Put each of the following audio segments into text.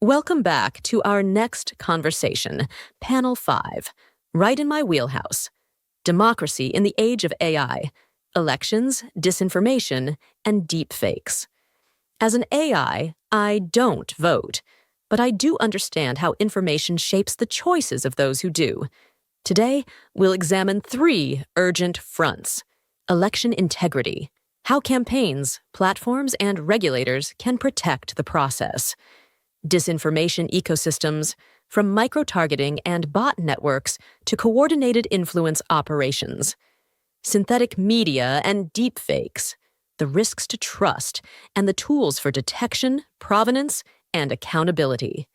Welcome back to our next conversation, Panel 5, right in my wheelhouse. Democracy in the Age of AI, Elections, Disinformation, and Deepfakes. As an AI, I don't vote, but I do understand how information shapes the choices of those who do. Today, we'll examine 3 urgent fronts: election integrity, how campaigns, platforms, and regulators can protect the process; disinformation ecosystems, from micro-targeting and bot networks to coordinated influence operations; synthetic media and deepfakes, the risks to trust, and the tools for detection, provenance, and accountability.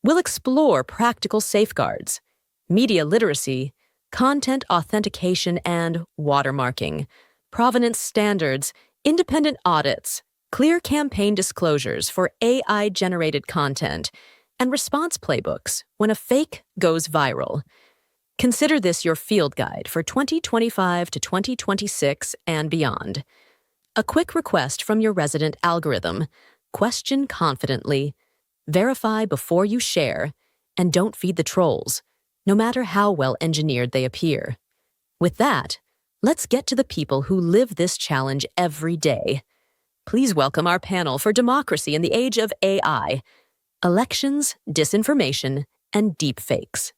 We'll explore practical safeguards, media literacy, content authentication and watermarking, provenance standards, independent audits, clear campaign disclosures for AI-generated content, and response playbooks when a fake goes viral. Consider this your field guide for 2025 to 2026 and beyond. A quick request from your resident algorithm: question confidently, verify before you share, and don't feed the trolls, no matter how well engineered they appear. With that, let's get to the people who live this challenge every day. Please welcome our panel for Democracy in the Age of AI, Elections, Disinformation, and Deepfakes.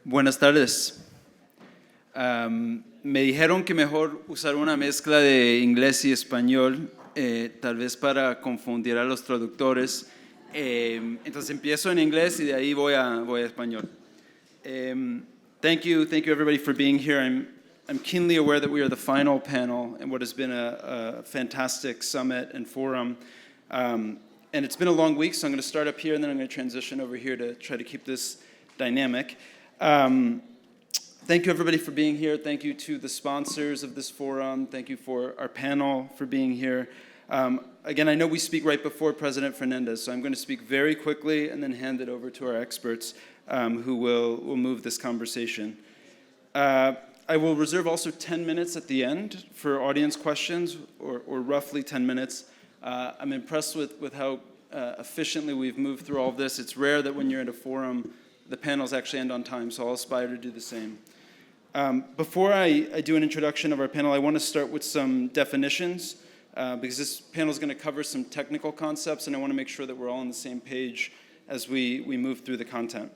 Buenas tardes. Me dijeron que mejor usar una mezcla de inglés y español, tal vez para confundir a los traductores. Entonces empiezo en inglés y de ahí voy a español. Thank you everybody for being here. I'm keenly aware that we are the final panel in what has been a fantastic summit and forum. And it's been a long week, so I'm going to start up here and then I'm going to transition over here to try to keep this dynamic. Thank you everybody for being here. Thank you to the sponsors of this forum. Thank you for our panel for being here. Again, I know we speak right before President Ferrandiz, so I'm going to speak very quickly and then hand it over to our experts who will move this conversation. I will reserve also 10 minutes at the end for audience questions, or roughly 10 minutes. I'm impressed with how efficiently we've moved through all of this. It's rare that when you're at a forum, the panels actually end on time, so I'll aspire to do the same. Before I do an introduction of our panel, I want to start with some definitions, because this panel is going to cover some technical concepts, and I want to make sure that we're all on the same page as we move through the content.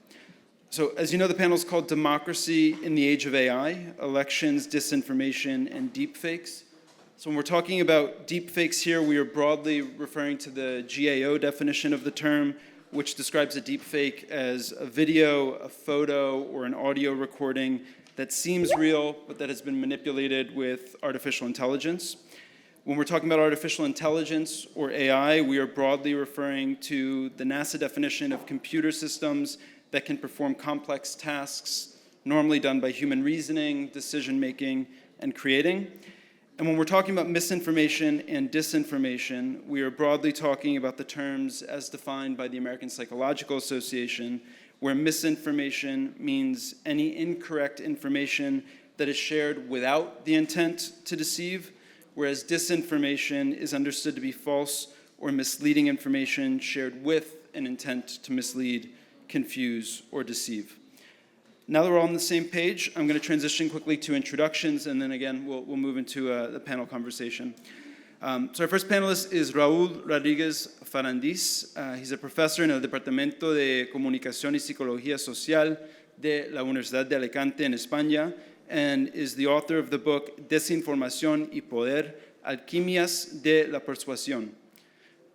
So, as you know, the panel is called Democracy in the Age of AI, Elections, Disinformation, and Deepfakes. So when we're talking about deepfakes here, we are broadly referring to the GAO definition of the term, which describes a deepfake as a video, a photo, or an audio recording that seems real, but that has been manipulated with artificial intelligence. When we're talking about artificial intelligence, or AI, we are broadly referring to the NASA definition of computer systems that can perform complex tasks normally done by human reasoning, decision-making, and creating. And when we're talking about misinformation and disinformation, we are broadly talking about the terms as defined by the American Psychological Association, where misinformation means any incorrect information that is shared without the intent to deceive, whereas disinformation is understood to be false or misleading information shared with an intent to mislead, confuse, or deceive. Now that we're all on the same page, I'm going to transition quickly to introductions, and then again, we'll move into the panel conversation. So our first panelist is Raul Rodriguez Ferrandiz. He's a professor en el Departamento de Comunicación y Psicología Social de la Universidad de Alicante in España, and is the author of the book Desinformation y Poder, Alquimias de la Persuasión.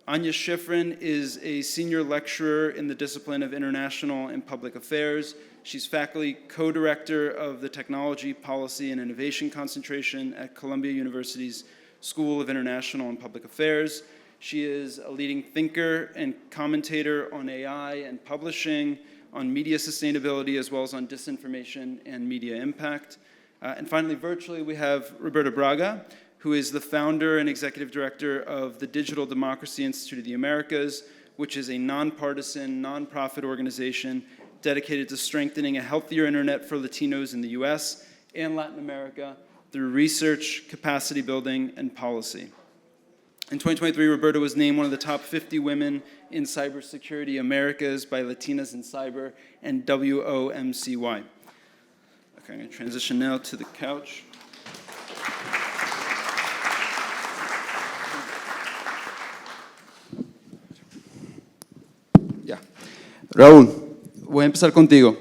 Anya Schiffrin is a senior lecturer in the discipline of international and public affairs. She's faculty co-director of the Technology, Policy, and Innovation concentration at Columbia University's School of International and Public Affairs. She is a leading thinker and commentator on AI and publishing, on media sustainability, as well as on disinformation and media impact. And finally, virtually, we have Roberta Braga, who is the founder and executive director of the Digital Democracy Institute of the Americas, which is a nonpartisan, nonprofit organization dedicated to strengthening a healthier internet for Latinos in the US and Latin America through research, capacity building, and policy. In 2023, Roberta was named one of the top 50 women in cybersecurity Americas by Latinas in Cyber and WOMCY. Okay, I'm going to transition now to the couch. Ya. Raúl, voy a empezar contigo.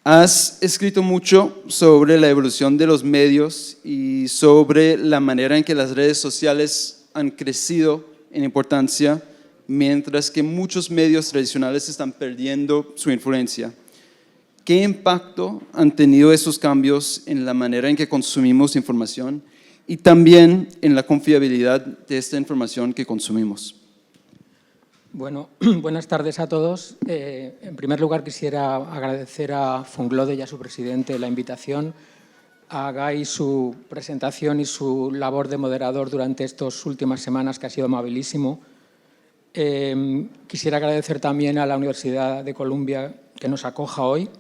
Has escrito mucho sobre la evolución de los medios y sobre la manera en que las redes sociales han crecido en importancia, mientras que muchos medios tradicionales están perdiendo su influencia. ¿Qué impacto han tenido esos cambios en la manera en que consumimos información y también en la confiabilidad de esta información que consumimos? Bueno, buenas tardes a todos. En primer lugar, quisiera agradecer a Funglode y a su presidente la invitación a Guy, su presentación y su labor de moderador durante estas últimas semanas, que ha sido amabilísimo. Quisiera agradecer también a la Universidad de Columbia que nos acoja hoy.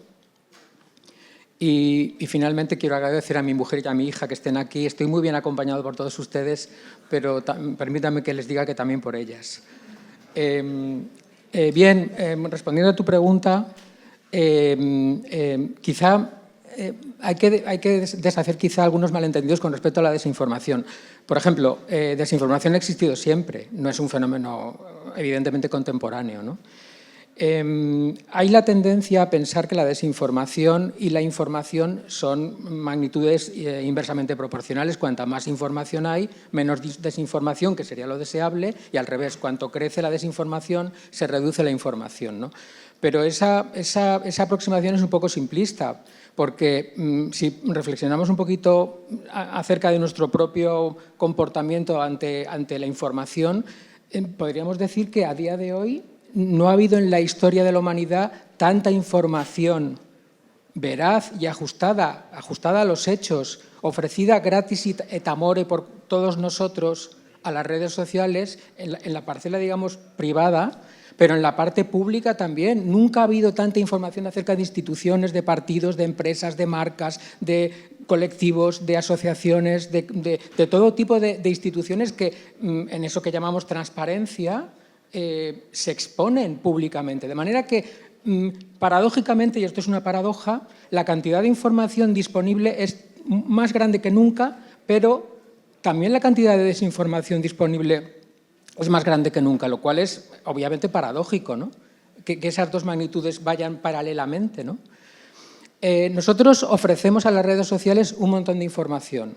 Y finalmente quiero agradecer a mi mujer y a mi hija que estén aquí. Estoy muy bien acompañado por todos ustedes, pero permítanme que les diga que también por ellas. Respondiendo a tu pregunta, quizá hay que deshacer quizá algunos malentendidos con respecto a la desinformación. Por ejemplo, desinformación ha existido siempre, no es un fenómeno evidentemente contemporáneo, ¿no? Hay la tendencia a pensar que la desinformación y la información son magnitudes inversamente proporcionales. Cuanta más información hay, menos desinformación, que sería lo deseable, y al revés, cuanto crece la desinformación, se reduce la información, ¿no? Pero esa aproximación es un poco simplista, porque si reflexionamos un poquito acerca de nuestro propio comportamiento ante la información, podríamos decir que a día de hoy no ha habido en la historia de la humanidad tanta información veraz y ajustada a los hechos, ofrecida gratis et amore por todos nosotros a las redes sociales, en la parcela, digamos, privada, pero en la parte pública también. Nunca ha habido tanta información acerca de instituciones, de partidos, de empresas, de marcas, de colectivos, de asociaciones, de todo tipo de instituciones que en eso que llamamos transparencia se exponen públicamente. De manera que, paradójicamente, y esto es una paradoja, la cantidad de información disponible es más grande que nunca, pero también la cantidad de desinformación disponible es más grande que nunca, lo cual es obviamente paradójico, ¿no? Que esas dos magnitudes vayan paralelamente, ¿no? Nosotros ofrecemos a las redes sociales un montón de información.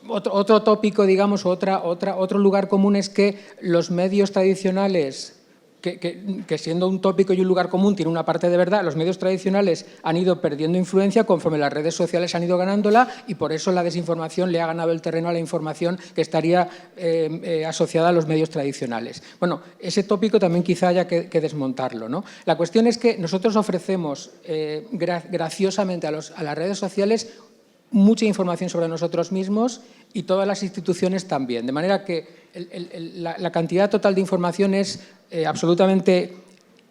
Otro tópico, digamos, otro lugar común es que los medios tradicionales, que siendo un tópico y un lugar común tiene una parte de verdad, los medios tradicionales han ido perdiendo influencia conforme las redes sociales han ido ganándola, y por eso la desinformación le ha ganado el terreno a la información que estaría asociada a los medios tradicionales. Bueno, ese tópico también quizá haya que desmontarlo, ¿no? La cuestión es que nosotros ofrecemos graciosamente a las redes sociales mucha información sobre nosotros mismos y todas las instituciones también, de manera que la cantidad total de información es absolutamente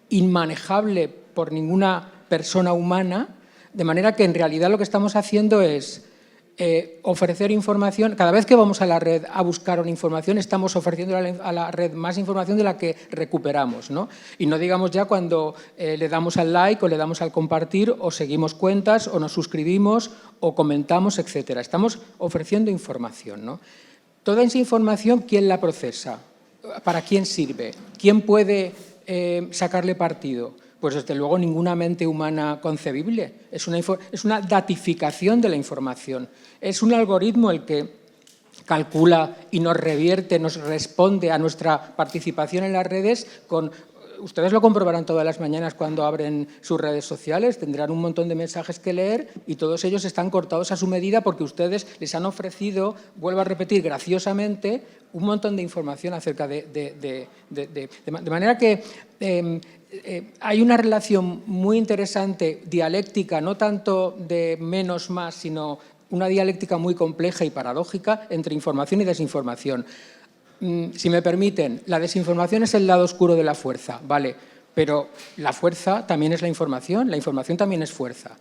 inmanejable por ninguna persona humana, de manera que en realidad lo que estamos haciendo es ofrecer información. Cada vez que vamos a la red a buscar una información, estamos ofreciendo a la red más información de la que recuperamos, ¿no? Y no digamos ya cuando le damos al like o le damos al compartir o seguimos cuentas o nos suscribimos o comentamos, etcétera. Estamos ofreciendo información, ¿no? Toda esa información, ¿quién la procesa? ¿Para quién sirve? ¿Quién puede sacarle partido? Pues desde luego ninguna mente humana concebible. Es una datificación de la información. Es un algoritmo el que calcula y nos revierte, nos responde a nuestra participación en las redes con... Ustedes lo comprobarán todas las mañanas cuando abren sus redes sociales, tendrán un montón de mensajes que leer y todos ellos están cortados a su medida porque ustedes les han ofrecido, vuelvo a repetir, graciosamente, un montón de información acerca de manera que hay una relación muy interesante, dialéctica, no tanto de menos más, sino una dialéctica muy compleja y paradójica entre información y desinformación. Si me permiten, la desinformación es el lado oscuro de la fuerza, ¿vale? pero la fuerza también es la información también es fuerza.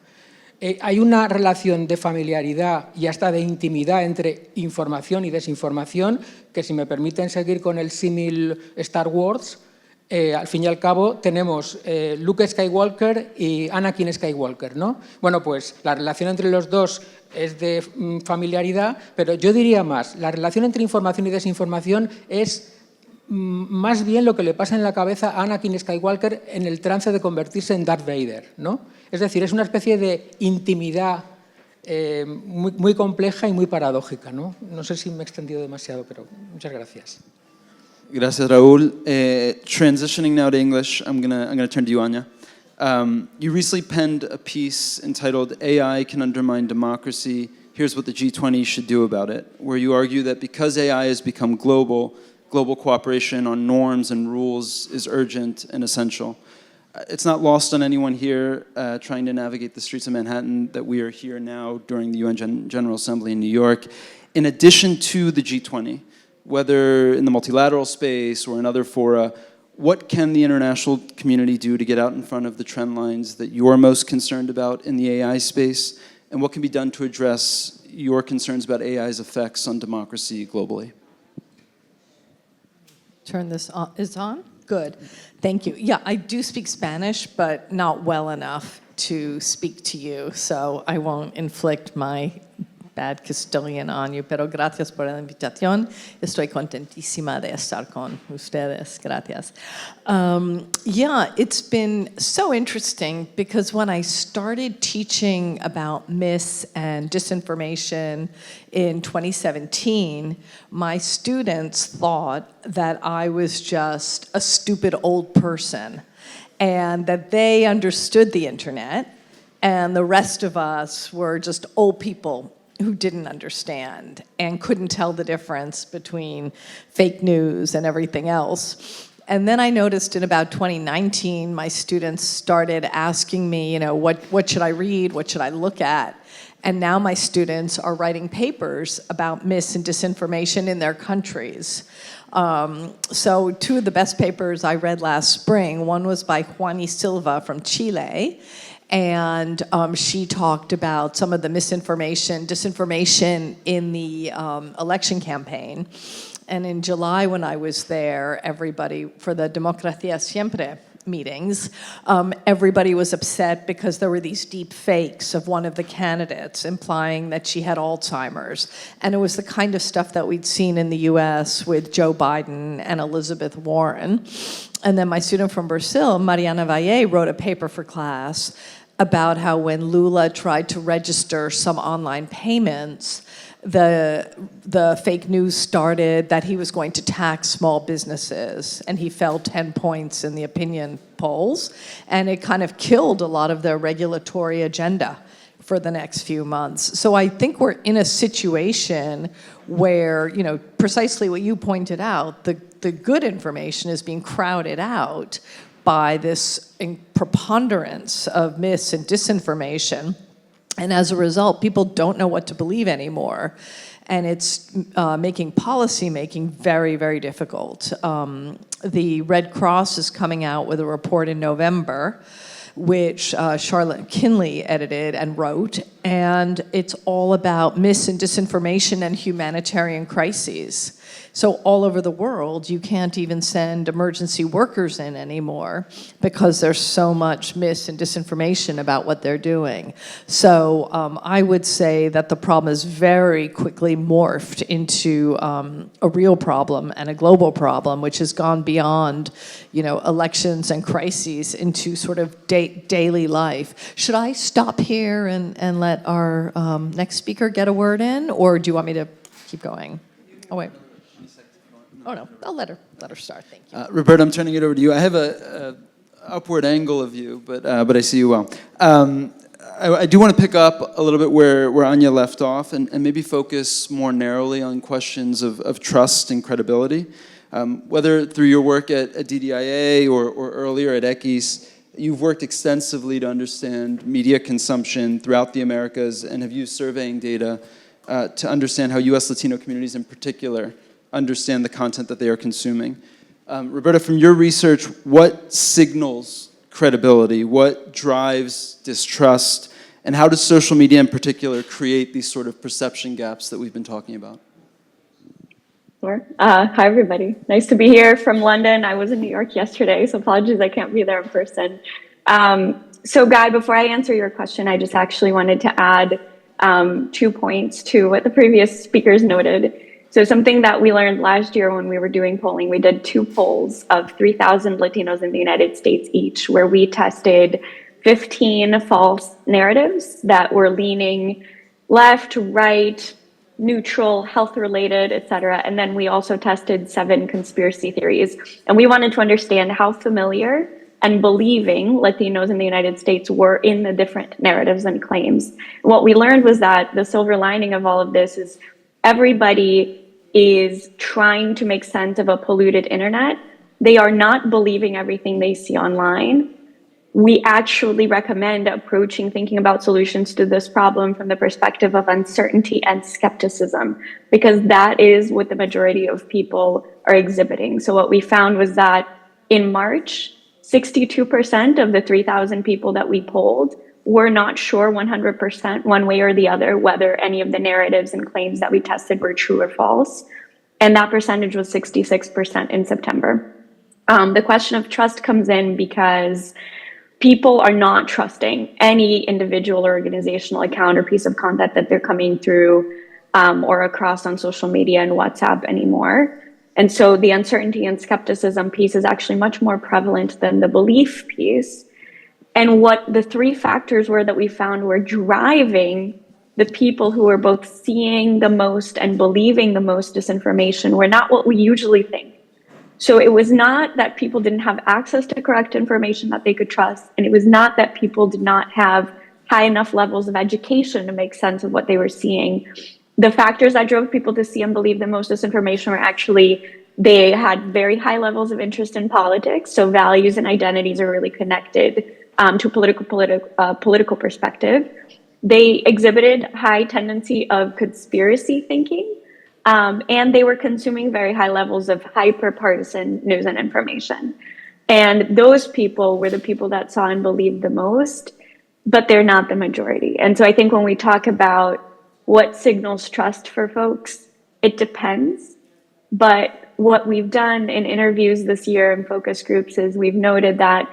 Hay una relación de familiaridad y hasta de intimidad entre información y desinformación que, si me permiten seguir con el símil Star Wars, al fin y al cabo tenemos Luke Skywalker y Anakin Skywalker, ¿no? Bueno, pues la relación entre los dos es de familiaridad, pero yo diría más, la relación entre información y desinformación es más bien lo que le pasa en la cabeza a Anakin Skywalker en el trance de convertirse en Darth Vader, ¿no? Es decir, es una especie de intimidad muy compleja y muy paradójica, ¿no? No sé si me he extendido demasiado, pero muchas gracias. Gracias, Raul. Transitioning now to English, I'm gonna turn to you, Anya. You recently penned a piece entitled "AI Can Undermine Democracy. Here's what the G20 should do about it," where you argue that because AI has become global cooperation on norms and rules is urgent and essential. It's not lost on anyone here trying to navigate the streets of Manhattan that we are here now during the UN General Assembly in New York. In addition to the G20, whether in the multilateral space or in other fora, what can the international community do to get out in front of the trend lines that you are most concerned about in the AI space? And what can be done to address your concerns about AI's effects on democracy globally? Turn this on. Is it on? Good. Thank you. Yeah, I do speak Spanish, but not well enough to speak to you, so I won't inflict my bad Castilian on you, pero gracias por la invitación. Estoy contentísima de estar con ustedes. Gracias. Yeah, it's been so interesting because when I started teaching about mis and disinformation in 2017, my students thought that I was just a stupid old person and that they understood the internet and the rest of us were just old people who didn't understand and couldn't tell the difference between fake news and everything else. And then I noticed in about 2019, my students started asking me, you know, what should I read? What should I look at? And now my students are writing papers about mis and disinformation in their countries. So two of the best papers I read last spring, one was by Juani Silva from Chile, and she talked about some of the disinformation in the election campaign. And in July when I was there, everybody, for the Democracia Siempre meetings, everybody was upset because there were these deep fakes of one of the candidates implying that she had Alzheimer's. And it was the kind of stuff that we'd seen in the US with Joe Biden and Elizabeth Warren. And then my student from Brazil, Mariana Valle, wrote a paper for class about how when Lula tried to register some online payments, the fake news started that he was going to tax small businesses, and he fell 10 points in the opinion polls, and it kind of killed a lot of their regulatory agenda for the next few months. So I think we're in a situation where, you know, precisely what you pointed out, the good information is being crowded out by this preponderance of mis and disinformation. And as a result, people don't know what to believe anymore. And it's making policy making very, very difficult. The Red Cross is coming out with a report in November, which Charlotte Kinley edited and wrote. And it's all about mis and disinformation and humanitarian crises. So all over the world, you can't even send emergency workers in anymore because there's so much mis and disinformation about what they're doing. So I would say that the problem is very quickly morphed into a real problem and a global problem, which has gone beyond, you know, elections and crises into sort of daily life. Should I stop here and let our next speaker get a word in, or do you want me to keep going? Oh, wait. Oh, no, I'll let her start, thank you. Roberta, I'm turning it over to you. I have a upward angle of you, but I see you well. I do want to pick up a little bit where Anya left off and maybe focus more narrowly on questions of trust and credibility. Whether through your work at DDIA or earlier at ECIS, you've worked extensively to understand media consumption throughout the Americas and have used surveying data to understand how U.S. Latino communities in particular understand the content that they are consuming. Roberta, from your research, what signals credibility? What drives distrust? And how does social media in particular create these sort of perception gaps that we've been talking about? Sure. Hi, everybody. Nice to be here from London. I was in New York yesterday, so apologies I can't be there in person. So Guy, before I answer your question, I just actually wanted to add 2 points to what the previous speakers noted. So something that we learned last year when we were doing polling, we did 2 polls of 3,000 Latinos in the United States each, where we tested 15 false narratives that were leaning left, right, neutral, health-related, et cetera. And then we also tested 7 conspiracy theories. And we wanted to understand how familiar and believing Latinos in the United States were in the different narratives and claims. And what we learned was that the silver lining of all of this is everybody is trying to make sense of a polluted internet. They are not believing everything they see online. We actually recommend approaching thinking about solutions to this problem from the perspective of uncertainty and skepticism, because that is what the majority of people are exhibiting. So what we found was that in March, 62% of the 3,000 people that we polled were not sure 100% one way or the other whether any of the narratives and claims that we tested were true or false. And that percentage was 66% in September. The question of trust comes in because people are not trusting any individual or organizational account or piece of content that they're coming through or across on social media and WhatsApp anymore. And so the uncertainty and skepticism piece is actually much more prevalent than the belief piece. And what the 3 factors were that we found were driving the people who were both seeing the most and believing the most disinformation were not what we usually think. So it was not that people didn't have access to correct information that they could trust, and it was not that people did not have high enough levels of education to make sense of what they were seeing. The factors that drove people to see and believe the most disinformation were actually, they had very high levels of interest in politics, so values and identities are really connected to political perspective. They exhibited high tendency of conspiracy thinking, and they were consuming very high levels of hyper-partisan news and information. And those people were the people that saw and believed the most, but they're not the majority. And so I think when we talk about what signals trust for folks, it depends. But what we've done in interviews this year and focus groups is we've noted that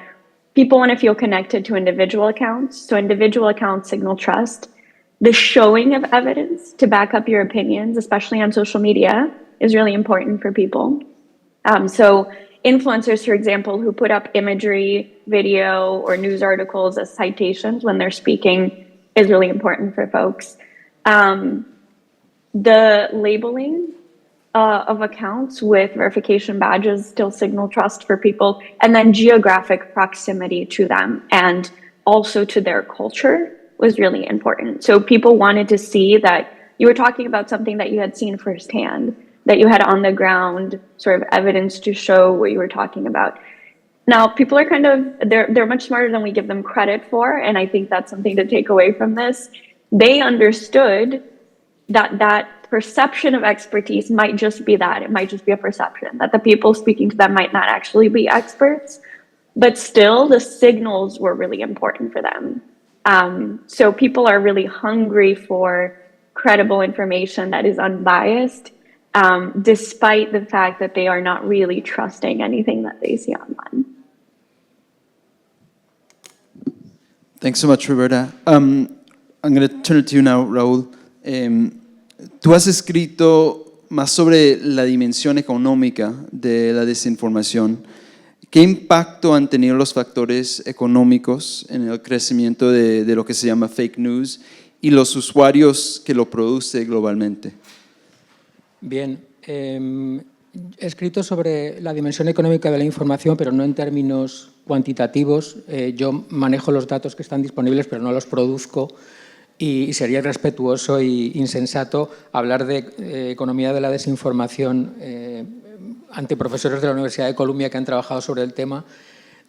people want to feel connected to individual accounts. So individual accounts signal trust. The showing of evidence to back up your opinions, especially on social media, is really important for people. So influencers, for example, who put up imagery, video, or news articles as citations when they're speaking is really important for folks. The labeling of accounts with verification badges still signal trust for people, and then geographic proximity to them and also to their culture was really important. So people wanted to see that you were talking about something that you had seen firsthand, that you had on the ground sort of evidence to show what you were talking about. Now, people are they're much smarter than we give them credit for, and I think that's something to take away from this. They understood that perception of expertise might just be that. It might just be a perception, that the people speaking to them might not actually be experts, but still the signals were really important for them. So people are really hungry for credible information that is unbiased, despite the fact that they are not really trusting anything that they see online. Thanks so much, Roberta. I'm going to turn it to you now, Raul. Tú has escrito más sobre la dimensión económica de la desinformación. ¿Qué impacto han tenido los factores económicos en el crecimiento de lo que se llama fake news y los usuarios que lo producen globalmente? Bien, he escrito sobre la dimensión económica de la información, pero no en términos cuantitativos. Yo manejo los datos que están disponibles, pero no los produzco. Y sería irrespetuoso e insensato hablar de economía de la desinformación ante profesores de la Universidad de Columbia que han trabajado sobre el tema.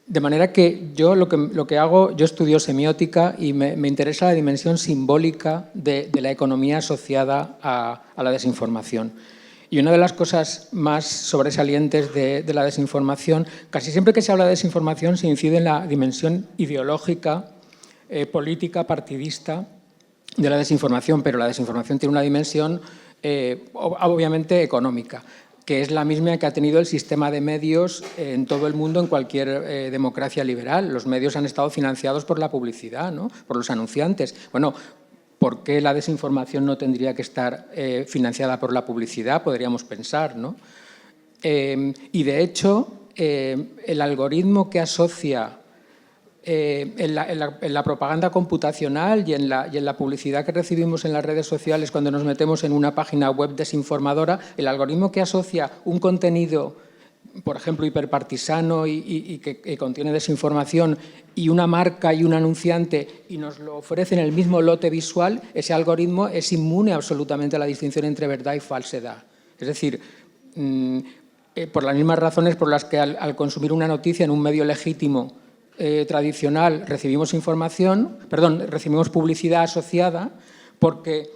De manera que yo lo que hago, yo estudio semiótica y me interesa la dimensión simbólica de la economía asociada a la desinformación. Y una de las cosas más sobresalientes de la desinformación, casi siempre que se habla de desinformación se incide en la dimensión ideológica, política, partidista de la desinformación, pero la desinformación tiene una dimensión obviamente económica, que es la misma que ha tenido el sistema de medios en todo el mundo, en cualquier democracia liberal. Los medios han estado financiados por la publicidad, ¿no? Por los anunciantes. Bueno, ¿por qué la desinformación no tendría que estar financiada por la publicidad? Podríamos pensar, ¿no? Y de hecho, el algoritmo que asocia en la propaganda computacional y en la publicidad que recibimos en las redes sociales cuando nos metemos en una página web desinformadora, el algoritmo que asocia un contenido, por ejemplo, hiperpartisano y que contiene desinformación, y una marca y un anunciante, y nos lo ofrece en el mismo lote visual, ese algoritmo es inmune absolutamente a la distinción entre verdad y falsedad. Es decir, por las mismas razones por las que al consumir una noticia en un medio legítimo tradicional recibimos publicidad asociada, porque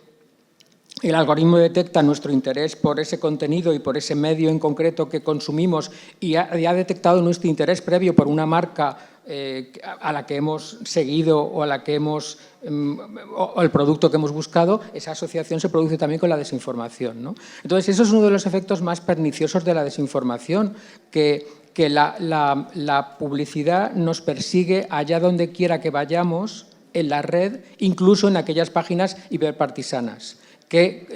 el algoritmo detecta nuestro interés por ese contenido y por ese medio en concreto que consumimos y ha detectado nuestro interés previo por una marca a la que hemos seguido o a la que o el producto que hemos buscado. Esa asociación se produce también con la desinformación, ¿no? Entonces, eso es uno de los efectos más perniciosos de la desinformación, que la publicidad nos persigue allá donde quiera que vayamos en la red, incluso en aquellas páginas hiperpartisanas que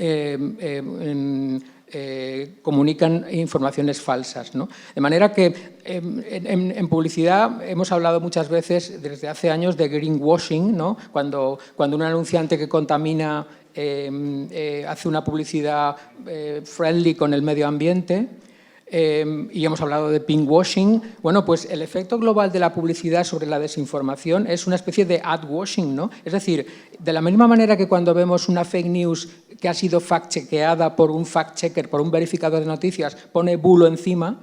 comunican informaciones falsas, ¿no? De manera que en publicidad hemos hablado muchas veces desde hace años de greenwashing, ¿no? Cuando un anunciante que contamina hace una publicidad friendly con el medio ambiente. Y hemos hablado de pinkwashing. Bueno, pues el efecto global de la publicidad sobre la desinformación es una especie de adwashing, ¿no? Es decir, de la misma manera que cuando vemos una fake news que ha sido fact-chequeada por un fact-checker, por un verificador de noticias, pone bulo encima,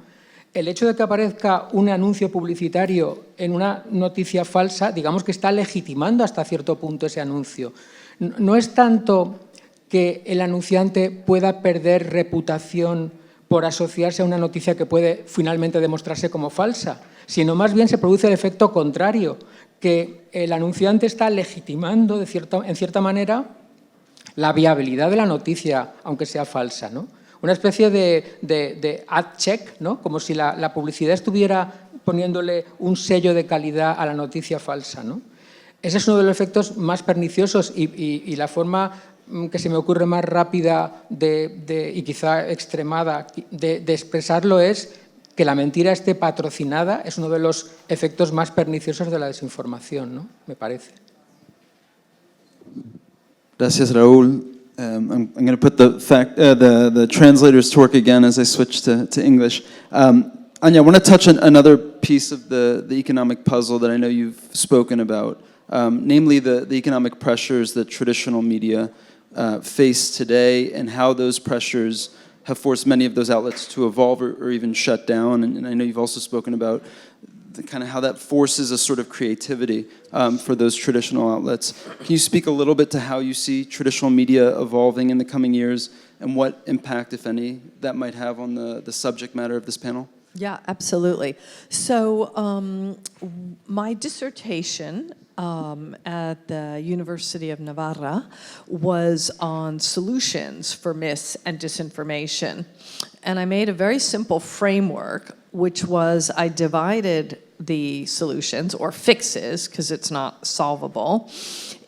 el hecho de que aparezca un anuncio publicitario en una noticia falsa, digamos que está legitimando hasta cierto punto ese anuncio. No es tanto que el anunciante pueda perder reputación por asociarse a una noticia que puede finalmente demostrarse como falsa, sino más bien se produce el efecto contrario, que el anunciante está legitimando en cierta manera la viabilidad de la noticia, aunque sea falsa, ¿no? Una especie de ad check, ¿no? Como si la publicidad estuviera poniéndole un sello de calidad a la noticia falsa, ¿no? Ese es uno de los efectos más perniciosos y la forma que se me ocurre más rápida y quizá extremada de expresarlo es que la mentira esté patrocinada. Es uno de los efectos más perniciosos de la desinformación, ¿no? Me parece. Gracias, Raúl. I'm going to put the translators to work again as I switch to English. Anya, I want to touch on another piece of the economic puzzle that I know you've spoken about, namely the economic pressures that traditional media face today, and how those pressures have forced many of those outlets to evolve or even shut down. And I know you've also spoken about kind of how that forces a sort of creativity for those traditional outlets. Can you speak a little bit to how you see traditional media evolving in the coming years, and what impact, if any, that might have on the subject matter of this panel? Yeah, absolutely. So my dissertation at the University of Navarra was on solutions for mis and disinformation. And I made a very simple framework, which was I divided the solutions, or fixes, because it's not solvable,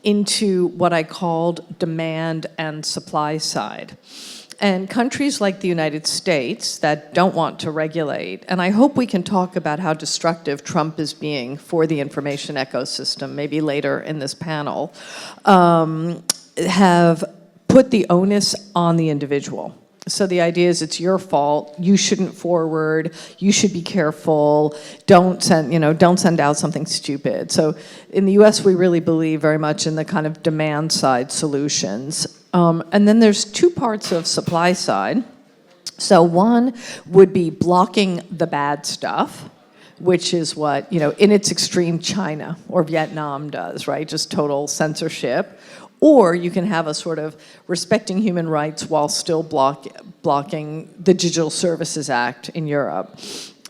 into what I called demand and supply side. And countries like the United States that don't want to regulate, and I hope we can talk about how destructive Trump is being for the information ecosystem, maybe later in this panel, have put the onus on the individual. So the idea is it's your fault, you shouldn't forward, you should be careful, don't send out something stupid. So in the US, we really believe very much in the kind of demand side solutions. And then there's two parts of supply side. So one would be blocking the bad stuff, which is what, in its extreme, China or Vietnam does, right? Just total censorship. Or you can have a sort of respecting human rights while still blocking the Digital Services Act in Europe.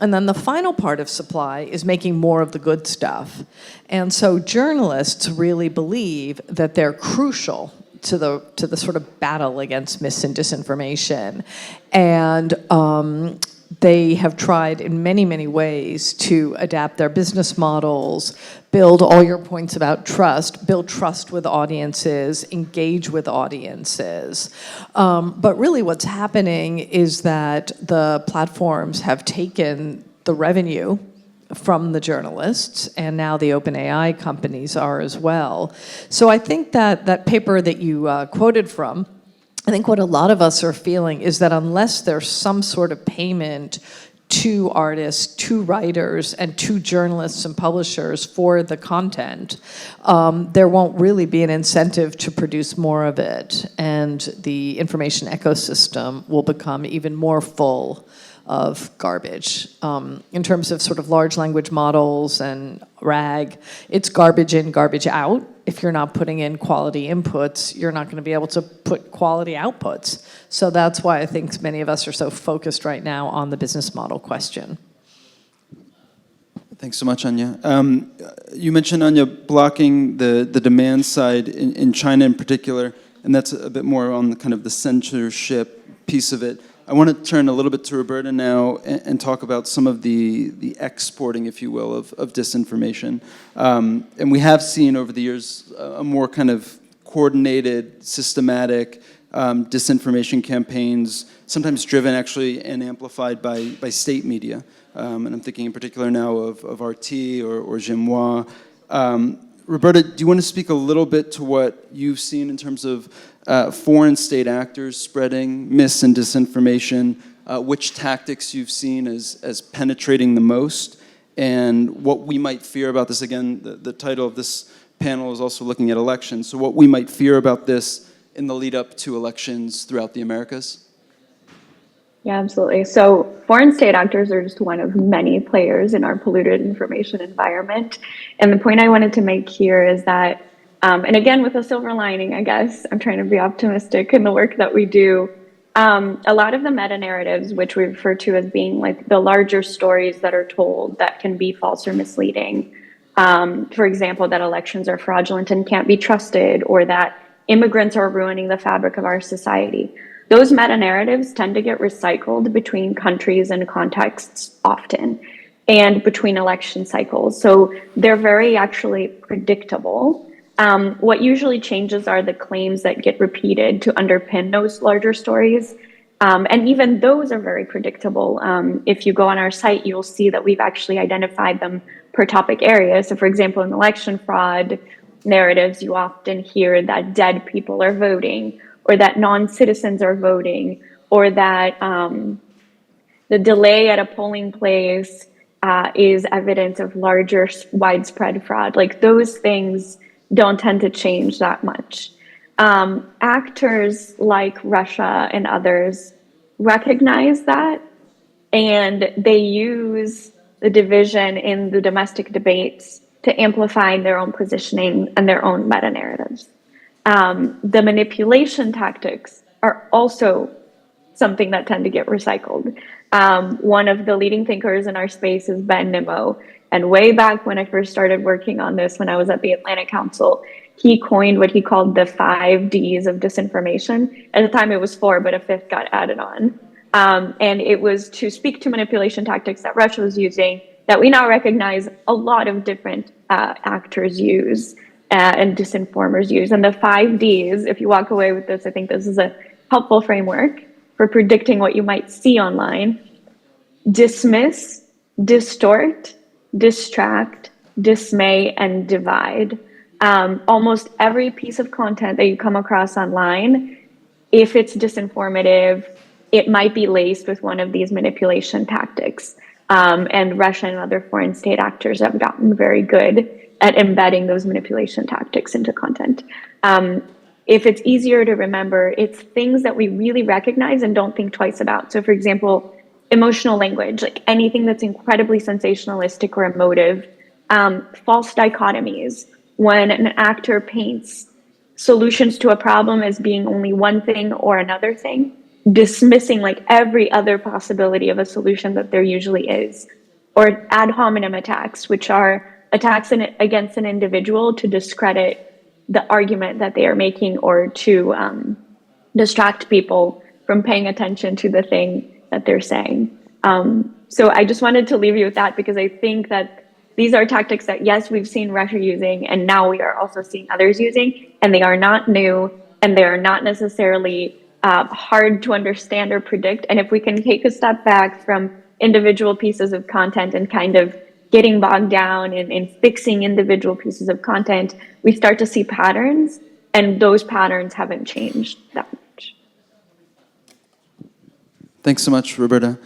And then the final part of supply is making more of the good stuff. And so journalists really believe that they're crucial to the sort of battle against mis and disinformation. And they have tried in many, many ways to adapt their business models, build all your points about trust, build trust with audiences, engage with audiences. But really what's happening is that the platforms have taken the revenue from the journalists, and now the OpenAI companies are as well. So I think that paper that you quoted from, I think what a lot of us are feeling is that unless there's some sort of payment to artists, to writers, and to journalists and publishers for the content, there won't really be an incentive to produce more of it, and the information ecosystem will become even more full of garbage. In terms of sort of large language models and RAG, it's garbage in, garbage out. If you're not putting in quality inputs, you're not going to be able to put quality outputs. So that's why I think many of us are so focused right now on the business model question. Thanks so much, Anya. You mentioned, Anya, blocking the demand side in China in particular, and that's a bit more on the kind of the censorship piece of it. I want to turn a little bit to Roberta now and talk about some of the exporting, if you will, of disinformation. And we have seen over the years a more kind of coordinated, systematic disinformation campaigns, sometimes driven actually and amplified by state media. And I'm thinking in particular now of RT or Xinhua. Roberta, do you want to speak a little bit to what you've seen in terms of foreign state actors spreading mis and disinformation, which tactics you've seen as penetrating the most, and what we might fear about this? Again, the title of this panel is also looking at elections, so what we might fear about this in the lead up to elections throughout the Americas? Yeah, absolutely. So foreign state actors are just one of many players in our polluted information environment. And the point I wanted to make here is that, and again, with a silver lining, I guess, I'm trying to be optimistic in the work that we do. A lot of the meta-narratives, which we refer to as being like the larger stories that are told that can be false or misleading. For example, that elections are fraudulent and can't be trusted, or that immigrants are ruining the fabric of our society. Those meta-narratives tend to get recycled between countries and contexts often, and between election cycles. So they're very actually predictable. What usually changes are the claims that get repeated to underpin those larger stories. And even those are very predictable. If you go on our site, you'll see that we've actually identified them per topic area. So for example, in election fraud narratives, you often hear that dead people are voting, or that non-citizens are voting, or that the delay at a polling place is evidence of larger, widespread fraud. Like those things don't tend to change that much. Actors like Russia and others recognize that, and they use the division in the domestic debates to amplify their own positioning and their own meta-narratives. The manipulation tactics are also something that tend to get recycled. One of the leading thinkers in our space is Ben Nimmo. And way back when I first started working on this, when I was at the Atlantic Council, he coined what he called the 5 Ds of disinformation. At the time it was 4, but a 5th got added on. And it was to speak to manipulation tactics that Russia was using that we now recognize a lot of different actors use. And disinformers use. And the 5 Ds, if you walk away with this, I think this is a helpful framework for predicting what you might see online. Dismiss, distort, distract, dismay, and divide. Almost every piece of content that you come across online, if it's disinformative, it might be laced with one of these manipulation tactics. And Russia and other foreign state actors have gotten very good at embedding those manipulation tactics into content. If it's easier to remember, it's things that we really recognize and don't think twice about. So for example, emotional language, like anything that's incredibly sensationalistic or emotive, false dichotomies, when an actor paints solutions to a problem as being only one thing or another thing, dismissing like every other possibility of a solution that there usually is, or ad hominem attacks, which are attacks against an individual to discredit the argument that they are making or to distract people from paying attention to the thing that they're saying. So I just wanted to leave you with that, because I think that these are tactics that, yes, we've seen Russia using, and now we are also seeing others using, and they are not new, and they are not necessarily hard to understand or predict. And if we can take a step back from individual pieces of content and kind of getting bogged down in fixing individual pieces of content, we start to see patterns, and those patterns haven't changed that much. Thanks so much, Roberta.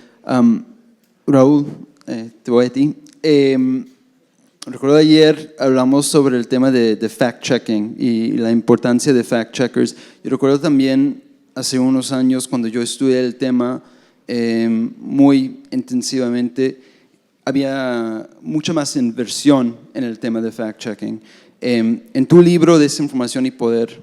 Raúl, te voy a ti. Recuerdo ayer hablamos sobre el tema de fact-checking y la importancia de fact-checkers. Y recuerdo también hace unos años cuando yo estudié el tema muy intensivamente, había mucha más inversión en el tema de fact-checking. En tu libro Desinformación y Poder,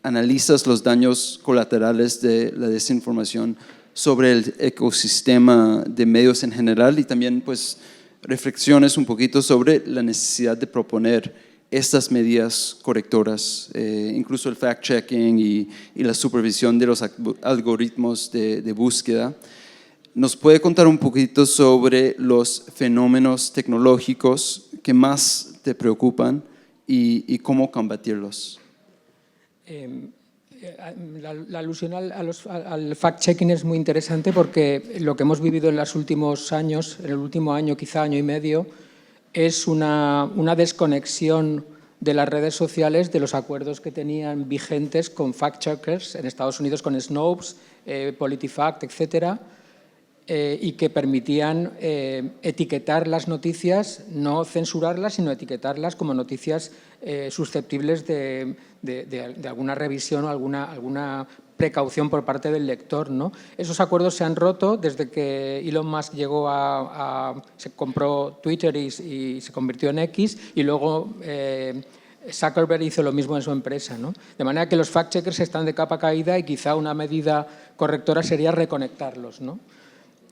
analizas los daños colaterales de la desinformación sobre el ecosistema de medios en general y también pues reflexiones un poquito sobre la necesidad de proponer estas medidas correctoras, incluso el fact-checking y la supervisión de los algoritmos de búsqueda. ¿Nos puede contar un poquito sobre los fenómenos tecnológicos que más te preocupan y cómo combatirlos? La alusión al fact-checking es muy interesante porque lo que hemos vivido en los últimos años, en el último año, quizá año y medio, es una desconexión de las redes sociales de los acuerdos que tenían vigentes con fact-checkers en Estados Unidos, con Snopes, PolitiFact, etcétera, y que permitían etiquetar las noticias, no censurarlas, sino etiquetarlas como noticias susceptibles de alguna revisión o alguna precaución por parte del lector, ¿no? Esos acuerdos se han roto desde que Elon Musk llegó se compró Twitter y se convirtió en X, y luego Zuckerberg hizo lo mismo en su empresa, ¿no? De manera que los fact-checkers están de capa caída y quizá una medida correctora sería reconectarlos, ¿no?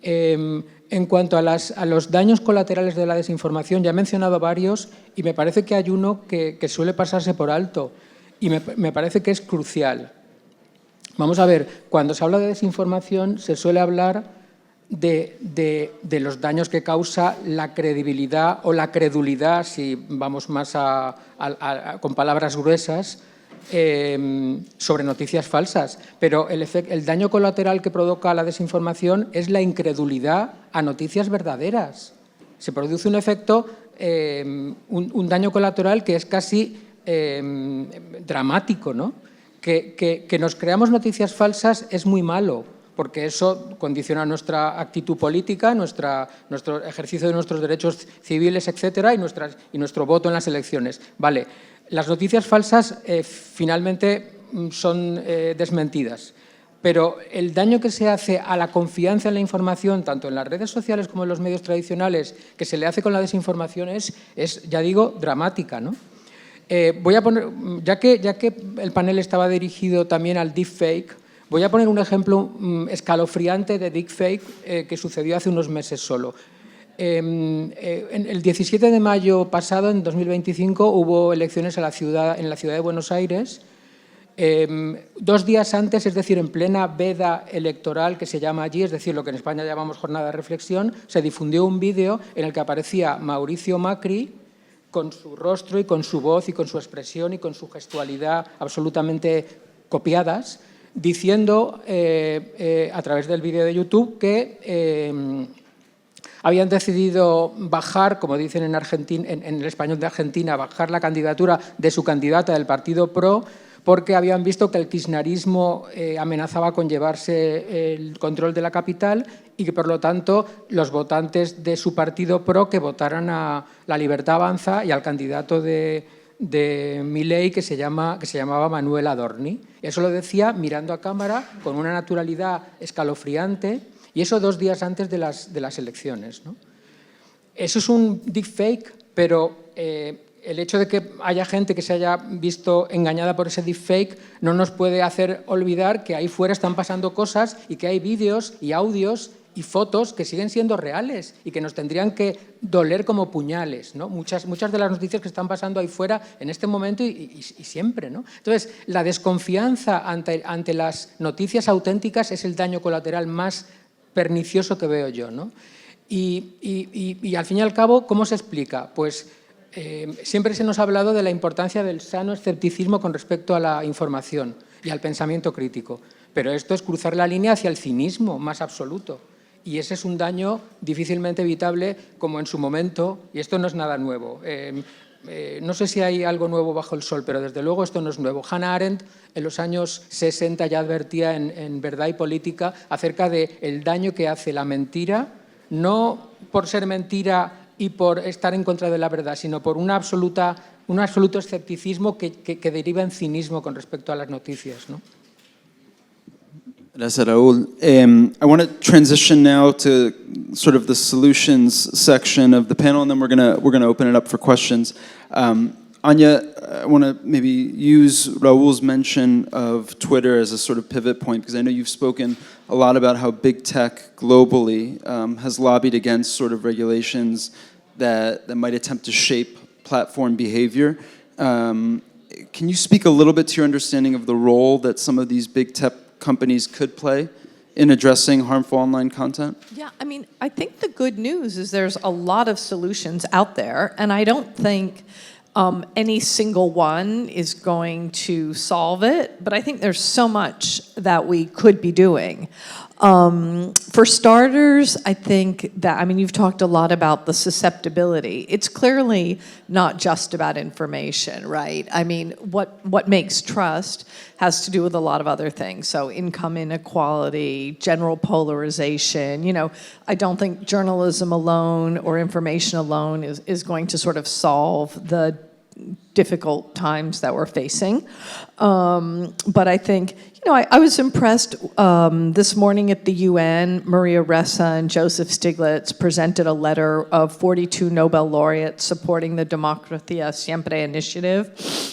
En cuanto a los daños colaterales de la desinformación, ya he mencionado varios y me parece que hay uno que suele pasarse por alto y me parece que es crucial. Vamos a ver, cuando se habla de desinformación se suele hablar de los daños que causa la credibilidad o la credulidad, si vamos más con palabras gruesas, sobre noticias falsas, pero el daño colateral que provoca la desinformación es la incredulidad a noticias verdaderas. Se produce un efecto, un daño colateral que es casi dramático, ¿no? Que nos creamos noticias falsas es muy malo, porque eso condiciona nuestra actitud política, nuestro ejercicio de nuestros derechos civiles, etcétera, y nuestro voto en las elecciones. Vale. Las noticias falsas finalmente son desmentidas, pero el daño que se hace a la confianza en la información, tanto en las redes sociales como en los medios tradicionales, que se le hace con la desinformación es ya digo, dramática, ¿no? Voy a poner, ya que el panel estaba dirigido también al deepfake, voy a poner un ejemplo escalofriante de deepfake que sucedió hace unos meses solo. El 17 de mayo pasado, en 2025, hubo elecciones en la ciudad de Buenos Aires. 2 días antes, es decir, en plena veda electoral que se llama allí, es decir, lo que en España llamamos jornada de reflexión, se difundió un vídeo en el que aparecía Mauricio Macri con su rostro y con su voz y con su expresión y con su gestualidad absolutamente copiadas, diciendo a través del vídeo de YouTube que habían decidido bajar, como dicen en el español de Argentina, bajar la candidatura de su candidata del partido PRO, porque habían visto que el kirchnerismo amenazaba con llevarse el control de la capital y que, por lo tanto, los votantes de su partido PRO que votaran a La Libertad Avanza y al candidato de Milei que se llamaba Manuel Adorni. Eso lo decía mirando a cámara con una naturalidad escalofriante, y eso 2 días antes de las elecciones, ¿no? Eso es un deepfake, pero el hecho de que haya gente que se haya visto engañada por ese deepfake no nos puede hacer olvidar que ahí fuera están pasando cosas y que hay vídeos y audios y fotos que siguen siendo reales y que nos tendrían que doler como puñales, ¿no? Muchas de las noticias que están pasando ahí fuera en este momento y siempre, ¿no? Entonces, la desconfianza ante las noticias auténticas es el daño colateral más pernicioso que veo yo, ¿no? Y al fin y al cabo, ¿cómo se explica? Pues siempre se nos ha hablado de la importancia del sano escepticismo con respecto a la información y al pensamiento crítico, pero esto es cruzar la línea hacia el cinismo más absoluto. Y ese es un daño difícilmente evitable, como en su momento, y esto no es nada nuevo. No sé si hay algo nuevo bajo el sol, pero desde luego esto no es nuevo. Hannah Arendt en los años 60 ya advertía en Verdad y Política acerca del daño que hace la mentira, no por ser mentira y por estar en contra de la verdad, sino por un absoluto escepticismo que deriva en cinismo con respecto a las noticias, ¿no? Gracias, Raul. I want to transition now to sort of the solutions section of the panel, and then we're gonna open it up for questions. Anya, I want to maybe use Raul's mention of Twitter as a sort of pivot point, because I know you've spoken a lot about how big tech globally has lobbied against sort of regulations that might attempt to shape platform behavior. Can you speak a little bit to your understanding of the role that some of these big tech companies could play in addressing harmful online content? Yeah, I mean, I think the good news is there's a lot of solutions out there, and I don't think any single one is going to solve it, but I think there's so much that we could be doing. For starters, I think that, I mean, you've talked a lot about the susceptibility. It's clearly not just about information, right? I mean, what makes trust has to do with a lot of other things. So income inequality, general polarization. You know, I don't think journalism alone or information alone is going to sort of solve the difficult times that we're facing. But I think, you know, I was impressed this morning at the UN. Maria Ressa and Joseph Stiglitz presented a letter of 42 Nobel laureates supporting the Democracia Siempre initiative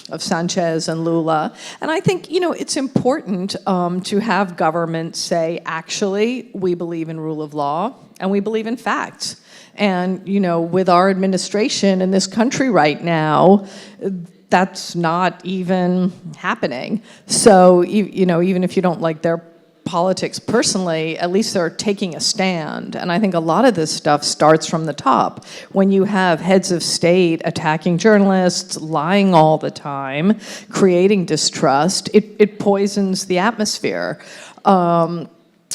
of Sanchez and Lula. And I think, you know, it's important to have governments say, actually, we believe in rule of law and we believe in facts. And, you know, with our administration in this country right now, that's not even happening. So, you know, even if you don't like their politics personally, at least they're taking a stand. And I think a lot of this stuff starts from the top. When you have heads of state attacking journalists, lying all the time, creating distrust, it poisons the atmosphere.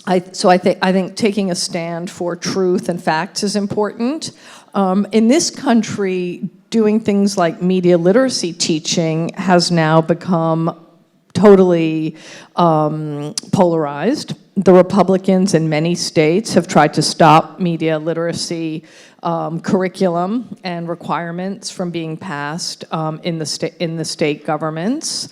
I think taking a stand for truth and facts is important. In this country, doing things like media literacy teaching has now become totally polarized. The Republicans in many states have tried to stop media literacy curriculum and requirements from being passed in the state governments.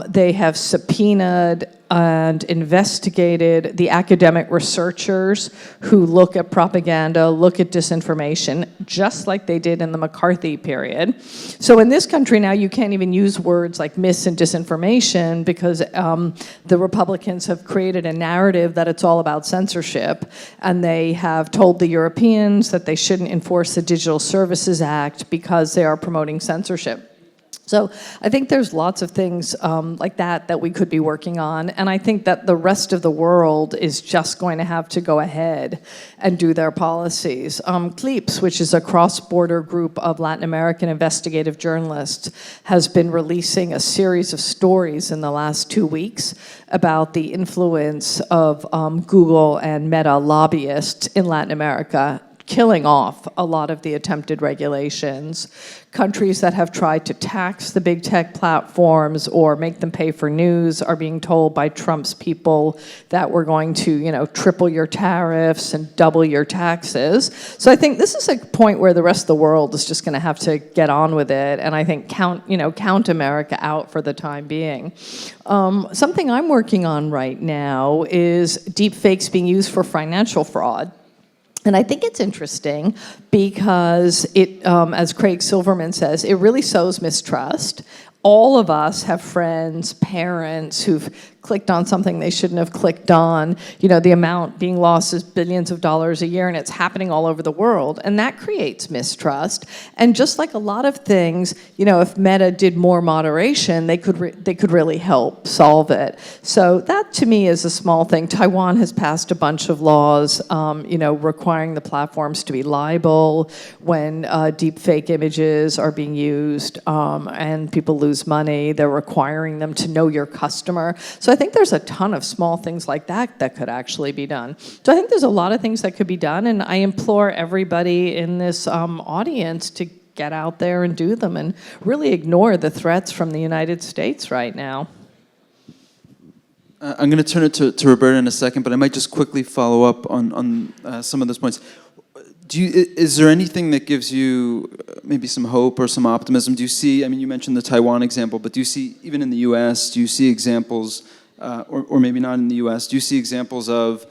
They have subpoenaed and investigated the academic researchers who look at propaganda, look at disinformation, just like they did in the McCarthy period. So in this country now, you can't even use words like mis and disinformation because the Republicans have created a narrative that it's all about censorship, and they have told the Europeans that they shouldn't enforce the Digital Services Act because they are promoting censorship. So I think there's lots of things like that we could be working on, and I think that the rest of the world is just going to have to go ahead and do their policies. CLEAPS, which is a cross-border group of Latin American investigative journalists, has been releasing a series of stories in the last 2 weeks about the influence of Google and Meta lobbyists in Latin America, killing off a lot of the attempted regulations. Countries that have tried to tax the big tech platforms or make them pay for news are being told by Trump's people that we're going to, you know, triple your tariffs and double your taxes. So I think this is a point where the rest of the world is just going to have to get on with it, and I think count America out for the time being. Something I'm working on right now is deepfakes being used for financial fraud. And I think it's interesting because it, as Craig Silverman says, it really sows mistrust. All of us have friends, parents who've clicked on something they shouldn't have clicked on. You know, the amount being lost is billions of dollars a year, and it's happening all over the world. And that creates mistrust. And just like a lot of things, you know, if Meta did more moderation, they could really help solve it. So that, to me, is a small thing. Taiwan has passed a bunch of laws, you know, requiring the platforms to be liable when deepfake images are being used and people lose money. They're requiring them to know your customer. So I think there's a ton of small things like that that could actually be done. So I think there's a lot of things that could be done, and I implore everybody in this audience to get out there and do them and really ignore the threats from the United States right now. I'm going to turn it to Roberta in a second, but I might just quickly follow up on some of those points. Is there anything that gives you maybe some hope or some optimism? Do you see, I mean, you mentioned the Taiwan example, but do you see, even in the US, do you see examples, or maybe not in the US, do you see examples of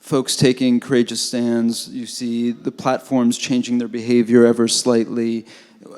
folks taking courageous stands? You see the platforms changing their behavior ever slightly?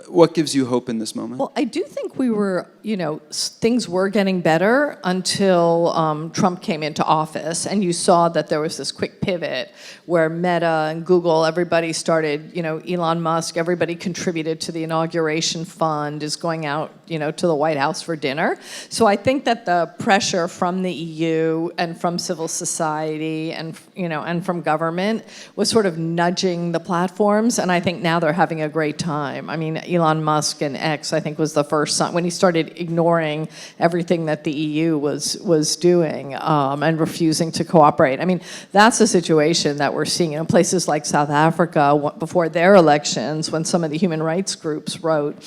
What gives you hope in this moment? Well, I do think we were, you know, things were getting better until Trump came into office, and you saw that there was this quick pivot where Meta and Google, everybody started, you know, Elon Musk, everybody contributed to the inauguration fund, is going out, you know, to the White House for dinner. So I think that the pressure from the EU and from civil society and, you know, and from government was sort of nudging the platforms, and I think now they're having a great time. I mean, Elon Musk and X, I think, was the first when he started ignoring everything that the EU was doing and refusing to cooperate. I mean, that's a situation that we're seeing in places like South Africa before their elections, when some of the human rights groups wrote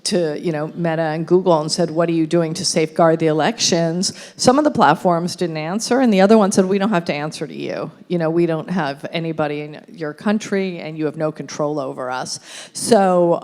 to, you know, Meta and Google and said, what are you doing to safeguard the elections? Some of the platforms didn't answer, and the other one said, we don't have to answer to you. You know, we don't have anybody in your country, and you have no control over us. So,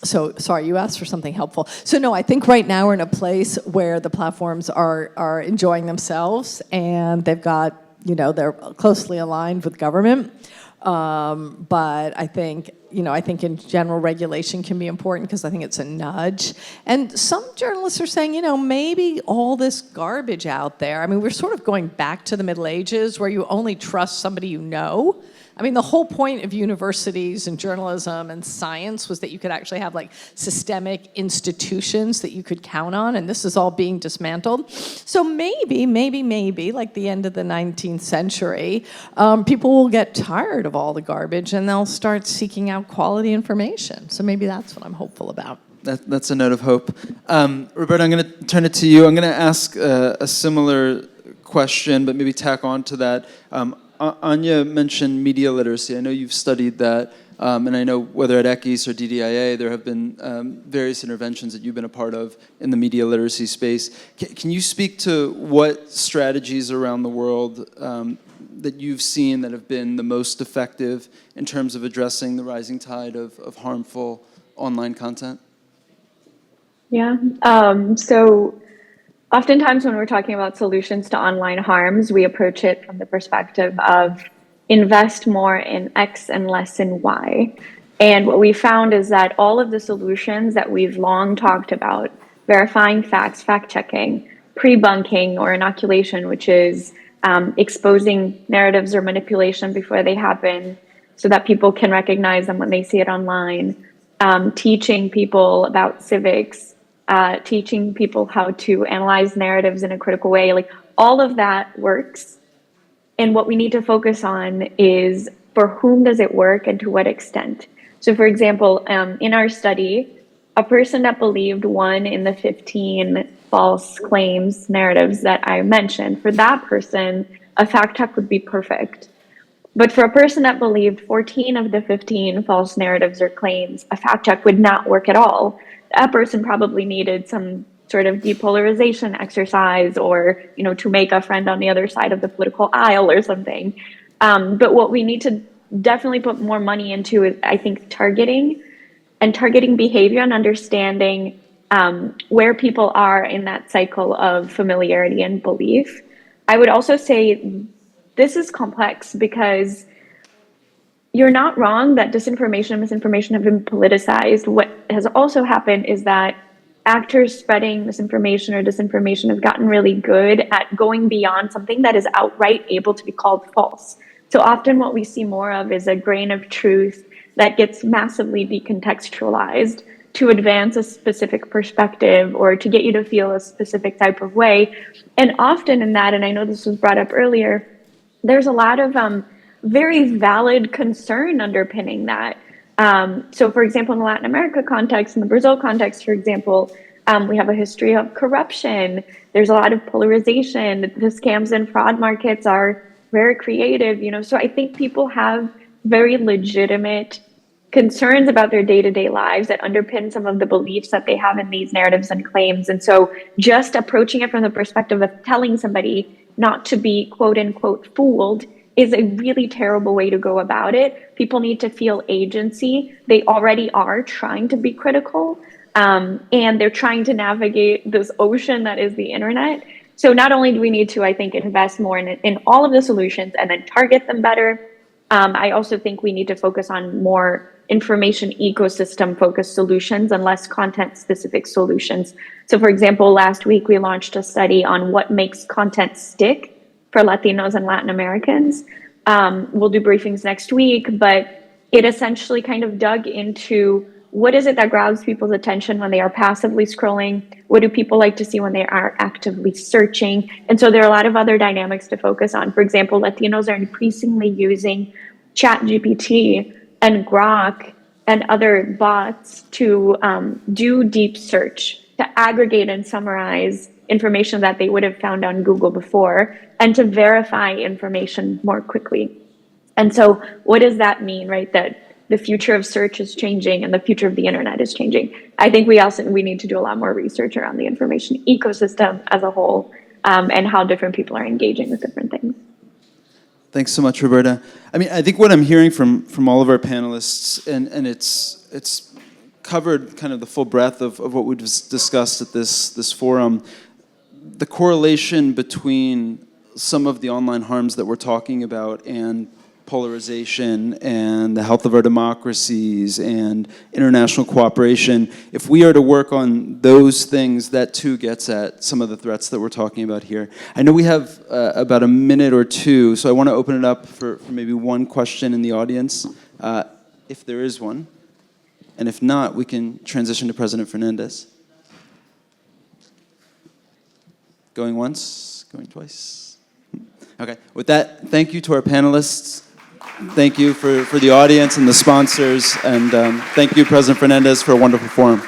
sorry, you asked for something helpful. So no, I think right now we're in a place where the platforms are enjoying themselves, and they've got, you know, they're closely aligned with government. But I think, you know, I think in general regulation can be important because I think it's a nudge. And some journalists are saying, you know, maybe all this garbage out there, I mean, we're sort of going back to the Middle Ages where you only trust somebody you know. I mean, the whole point of universities and journalism and science was that you could actually have like systemic institutions that you could count on, and this is all being dismantled. So maybe, like the end of the 19th century, people will get tired of all the garbage and they'll start seeking out quality information. So maybe that's what I'm hopeful about. That's a note of hope. Roberta, I'm going to turn it to you. I'm going to ask a similar question, but maybe tack on to that. Anya mentioned media literacy. I know you've studied that, and I know whether at ECIS or DDIA, there have been various interventions that you've been a part of in the media literacy space. Can you speak to what strategies around the world that you've seen that have been the most effective in terms of addressing the rising tide of harmful online content? Yeah, so oftentimes when we're talking about solutions to online harms, we approach it from the perspective of invest more in X and less in Y. And what we found is that all of the solutions that we've long talked about, verifying facts, fact-checking, pre-bunking or inoculation, which is exposing narratives or manipulation before they happen so that people can recognize them when they see it online, teaching people about civics, teaching people how to analyze narratives in a critical way, like all of that works. And what we need to focus on is for whom does it work and to what extent. So for example, in our study, a person that believed 1 in the 15 false claims narratives that I mentioned, for that person, a fact check would be perfect. But for a person that believed 14 of the 15 false narratives or claims, a fact check would not work at all. That person probably needed some sort of depolarization exercise, or, you know, to make a friend on the other side of the political aisle or something. But what we need to definitely put more money into is, I think, targeting behavior and understanding where people are in that cycle of familiarity and belief. I would also say this is complex because you're not wrong that disinformation and misinformation have been politicized. What has also happened is that actors spreading misinformation or disinformation have gotten really good at going beyond something that is outright able to be called false. So often what we see more of is a grain of truth that gets massively decontextualized to advance a specific perspective or to get you to feel a specific type of way. And often in that, and I know this was brought up earlier, there's a lot of very valid concern underpinning that. So for example, in the Latin America context, in the Brazil context, for example, we have a history of corruption. There's a lot of polarization. The scams and fraud markets are very creative, so I think people have very legitimate concerns about their day-to-day lives that underpin some of the beliefs that they have in these narratives and claims. And so just approaching it from the perspective of telling somebody not to be quote unquote fooled is a really terrible way to go about it. People need to feel agency. They already are trying to be critical, and they're trying to navigate this ocean that is the internet. So not only do we need to, I think, invest more in all of the solutions and then target them better, I also think we need to focus on more information ecosystem focused solutions and less content specific solutions. So for example, last week we launched a study on what makes content stick for Latinos and Latin Americans. We'll do briefings next week, but it essentially kind of dug into what is it that grabs people's attention when they are passively scrolling? What do people like to see when they are actively searching? And so there are a lot of other dynamics to focus on. For example, Latinos are increasingly using ChatGPT and Grok and other bots to do deep search, to aggregate and summarize information that they would have found on Google before, and to verify information more quickly. And so what does that mean, right? That the future of search is changing and the future of the internet is changing. I think we need to do a lot more research around the information ecosystem as a whole, and how different people are engaging with different things. Thanks so much, Roberta. I mean, I think what I'm hearing from all of our panelists, and it's covered kind of the full breadth of what we've discussed at this forum, the correlation between some of the online harms that we're talking about and polarization and the health of our democracies and international cooperation. If we are to work on those things, that too gets at some of the threats that we're talking about here. I know we have about a minute or two, so I want to open it up for maybe one question in the audience, if there is one. And if not, we can transition to President Ferrandiz. Going once, going twice. Okay, with that, thank you to our panelists. Thank you for the audience and the sponsors, and thank you, President Ferrandiz, for a wonderful forum.